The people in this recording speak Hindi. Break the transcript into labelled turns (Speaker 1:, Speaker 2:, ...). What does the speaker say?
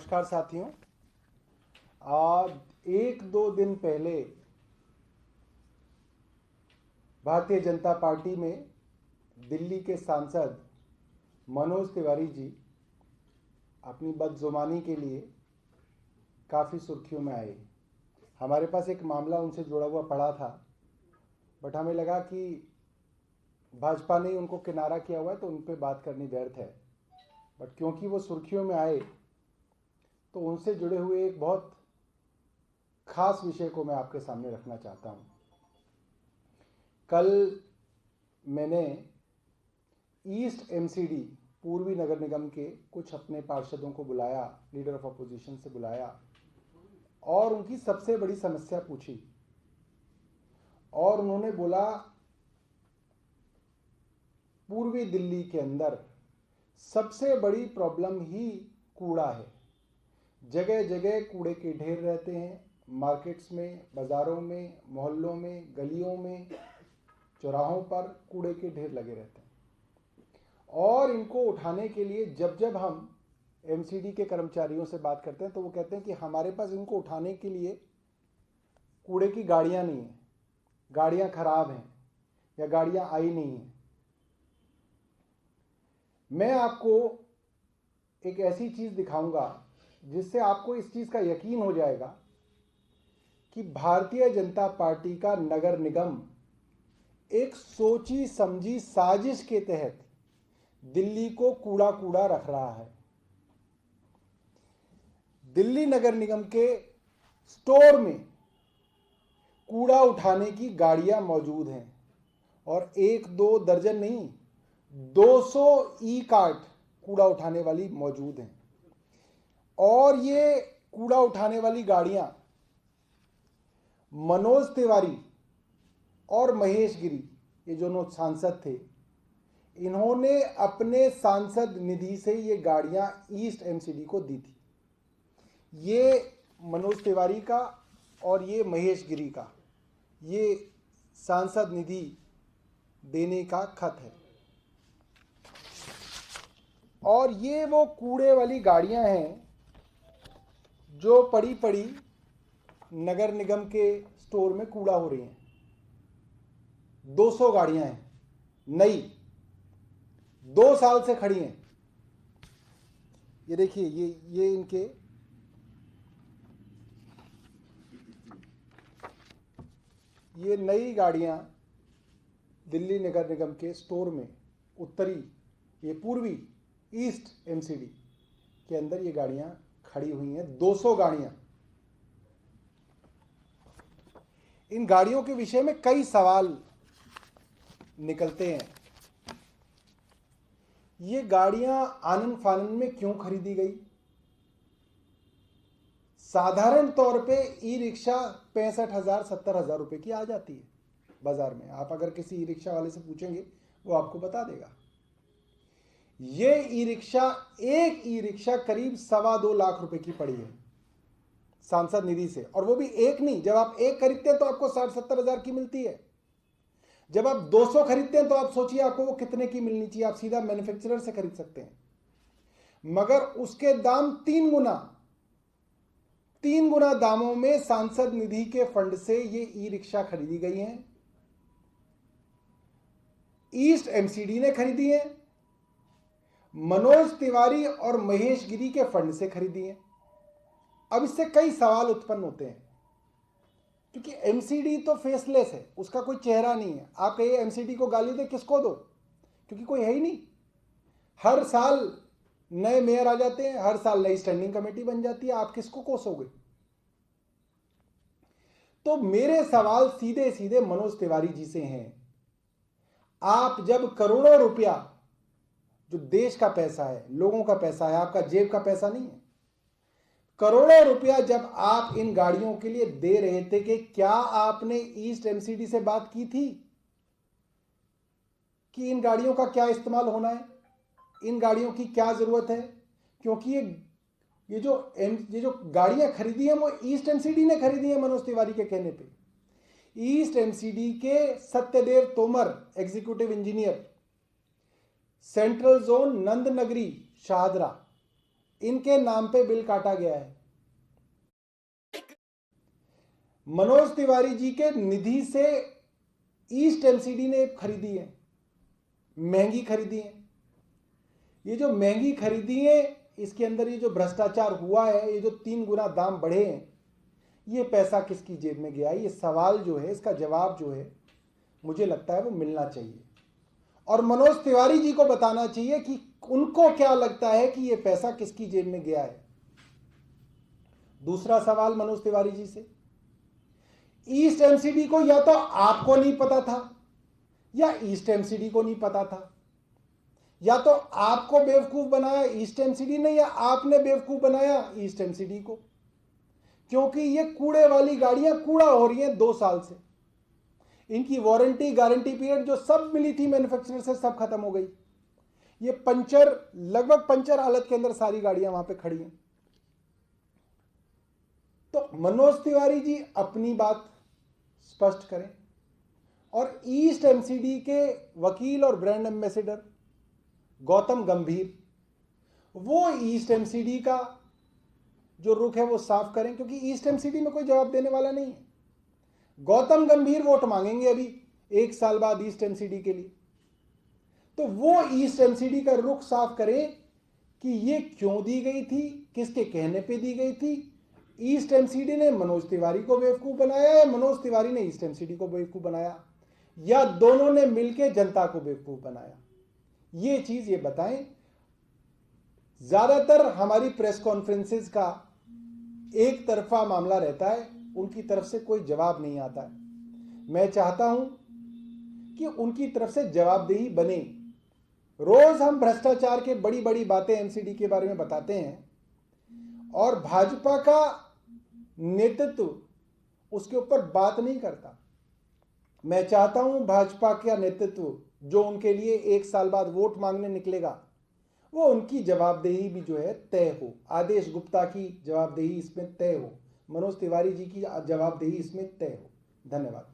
Speaker 1: नमस्कार साथियों। आज 1-2 दिन पहले भारतीय जनता पार्टी में दिल्ली के सांसद मनोज तिवारी जी अपनी बदजुबानी के लिए काफ़ी सुर्खियों में आए। हमारे पास एक मामला उनसे जुड़ा हुआ पड़ा था, बट हमें लगा कि भाजपा ने उनको किनारा किया हुआ है तो उन पर बात करनी व्यर्थ है। बट क्योंकि वो सुर्खियों में आए तो उनसे जुड़े हुए एक बहुत खास विषय को मैं आपके सामने रखना चाहता हूं। कल मैंने ईस्ट एमसीडी पूर्वी नगर निगम के कुछ अपने पार्षदों को बुलाया, लीडर ऑफ अपोजिशन से बुलाया और उनकी सबसे बड़ी समस्या पूछी। और उन्होंने बोला, पूर्वी दिल्ली के अंदर सबसे बड़ी प्रॉब्लम ही कूड़ा है। जगह जगह कूड़े के ढेर रहते हैं, मार्केट्स में, बाज़ारों में, मोहल्लों में, गलियों में, चौराहों पर कूड़े के ढेर लगे रहते हैं। और इनको उठाने के लिए जब जब हम एमसीडी के कर्मचारियों से बात करते हैं तो वो कहते हैं कि हमारे पास इनको उठाने के लिए कूड़े की गाड़ियां नहीं हैं, गाड़ियां खराब हैं या गाड़ियां आई नहीं हैं। मैं आपको एक ऐसी चीज़ दिखाऊंगा जिससे आपको इस चीज़ का यकीन हो जाएगा कि भारतीय जनता पार्टी का नगर निगम एक सोची समझी साजिश के तहत दिल्ली को कूड़ा कूड़ा रख रहा है। दिल्ली नगर निगम के स्टोर में कूड़ा उठाने की गाड़ियां मौजूद हैं और 1-2 दर्जन नहीं, 200 ई कार्ट कूड़ा उठाने वाली मौजूद हैं। और ये कूड़ा उठाने वाली गाड़ियां मनोज तिवारी और महेश गिरी, ये दोनों सांसद थे, इन्होंने अपने सांसद निधि से ये गाड़ियां ईस्ट एमसीडी को दी थी। ये मनोज तिवारी का और ये महेश गिरी का ये सांसद निधि देने का खत है। और ये वो कूड़े वाली गाड़ियां हैं जो पड़ी पड़ी नगर निगम के स्टोर में कूड़ा हो रही हैं। 200 गाड़ियां हैं, नई, 2 साल से खड़ी हैं। ये देखिए, ये इनके ये नई गाड़ियां दिल्ली नगर निगम के स्टोर में उत्तरी, ये पूर्वी ईस्ट एमसीडी के अंदर ये गाड़ियां खड़ी हुई हैं, 200 गाड़ियां। इन गाड़ियों के विषय में कई सवाल निकलते हैं। ये गाड़ियां आनन फानन में क्यों खरीदी गई? साधारण तौर पे ई रिक्शा 65,000 70,000 रुपए की आ जाती है बाजार में। आप अगर किसी ई रिक्शा वाले से पूछेंगे वो आपको बता देगा। ये ई रिक्शा, एक ई रिक्शा करीब 2.25 लाख रुपए की पड़ी है सांसद निधि से। और वो भी एक नहीं, जब आप एक खरीदते हैं तो आपको 60-70 हजार की मिलती है। जब आप 200 खरीदते हैं तो आप सोचिए आपको वो कितने की मिलनी चाहिए। आप सीधा मैन्युफैक्चरर से खरीद सकते हैं, मगर उसके दाम 3 गुना दामों में सांसद निधि के फंड से ये ई रिक्शा खरीदी गई हैं। ईस्ट एमसीडी ने खरीदी है, मनोज तिवारी और महेश गिरी के फंड से खरीदी है। अब इससे कई सवाल उत्पन्न होते हैं, क्योंकि एमसीडी तो फेसलेस है, उसका कोई चेहरा नहीं है। आप कहिए एमसीडी को गाली दे, किसको दो? क्योंकि कोई है ही नहीं। हर साल नए मेयर आ जाते हैं, हर साल नई स्टैंडिंग कमेटी बन जाती है, आप किसको कोसोगे? तो मेरे सवाल सीधे सीधे मनोज तिवारी जी से हैं। आप जब करोड़ों रुपया, जो देश का पैसा है, लोगों का पैसा है, आपका जेब का पैसा नहीं है, करोड़ों रुपया जब आप इन गाड़ियों के लिए दे रहे थे, कि क्या आपने ईस्ट एमसीडी से बात की थी कि इन गाड़ियों का क्या इस्तेमाल होना है, इन गाड़ियों की क्या जरूरत है? क्योंकि ये जो गाड़ियां खरीदी हैं वो ईस्ट एमसीडी ने खरीदी है मनोज तिवारी के कहने पे। ईस्ट एमसीडी के Satyadev Tomar, executive engineer, central zone Nand Nagri Shahdara, इनके नाम पे बिल काटा गया है। मनोज तिवारी जी के निधि से ईस्ट एमसीडी ने खरीदी है, महंगी खरीदी है। ये जो महंगी खरीदी है, इसके अंदर ये जो भ्रष्टाचार हुआ है, ये जो 3 गुना दाम बढ़े हैं, ये पैसा किसकी जेब में गया? ये सवाल जो है, इसका जवाब जो है, मुझे लगता है वो मिलना चाहिए और मनोज तिवारी जी को बताना चाहिए कि उनको क्या लगता है कि ये पैसा किसकी जेब में गया है। दूसरा सवाल मनोज तिवारी जी से, ईस्ट एमसीडी को या तो आपको नहीं पता था या ईस्ट एमसीडी को नहीं पता था, या तो आपको बेवकूफ बनाया ईस्ट एमसीडी ने या आपने बेवकूफ बनाया ईस्ट एमसीडी को, क्योंकि ये कूड़े वाली गाड़ियां कूड़ा हो रही हैं 2 साल से। इनकी वारंटी गारंटी पीरियड जो सब मिली थी मैन्युफैक्चरर से, सब खत्म हो गई। ये पंचर, लगभग पंचर हालत के अंदर सारी गाड़ियां वहां पे खड़ी हैं। तो मनोज तिवारी जी अपनी बात स्पष्ट करें और ईस्ट एमसीडी के वकील और ब्रांड एम्बेसडर गौतम गंभीर, वो ईस्ट एमसीडी का जो रुख है वो साफ करें, क्योंकि ईस्ट एमसीडी में कोई जवाब देने वाला नहीं है। गौतम गंभीर वोट मांगेंगे अभी 1 साल बाद ईस्ट एमसीडी के लिए, तो वो ईस्ट एमसीडी का रुख साफ करें कि ये क्यों दी गई थी, किसके कहने पे दी गई थी। ईस्ट एमसीडी ने मनोज तिवारी को बेवकूफ बनाया या मनोज तिवारी ने ईस्ट एमसीडी को बेवकूफ बनाया, या दोनों ने मिलकर जनता को बेवकूफ बनाया? ये चीज ये बताएं। ज्यादातर हमारी प्रेस कॉन्फ्रेंसेस का एक तरफा मामला रहता है, उनकी तरफ से कोई जवाब नहीं आता है। मैं चाहता हूं कि उनकी तरफ से जवाबदेही बने। रोज हम भ्रष्टाचार के बड़ी बड़ी बातें एमसीडी के बारे में बताते हैं और भाजपा का नेतृत्व उसके ऊपर बात नहीं करता। मैं चाहता हूं भाजपा का नेतृत्व जो उनके लिए 1 साल बाद वोट मांगने निकलेगा, वो उनकी जवाबदेही भी जो है तय हो। आदेश गुप्ता की जवाबदेही इसमें तय हो, मनोज तिवारी जी की जवाबदेही इसमें तय हो। धन्यवाद।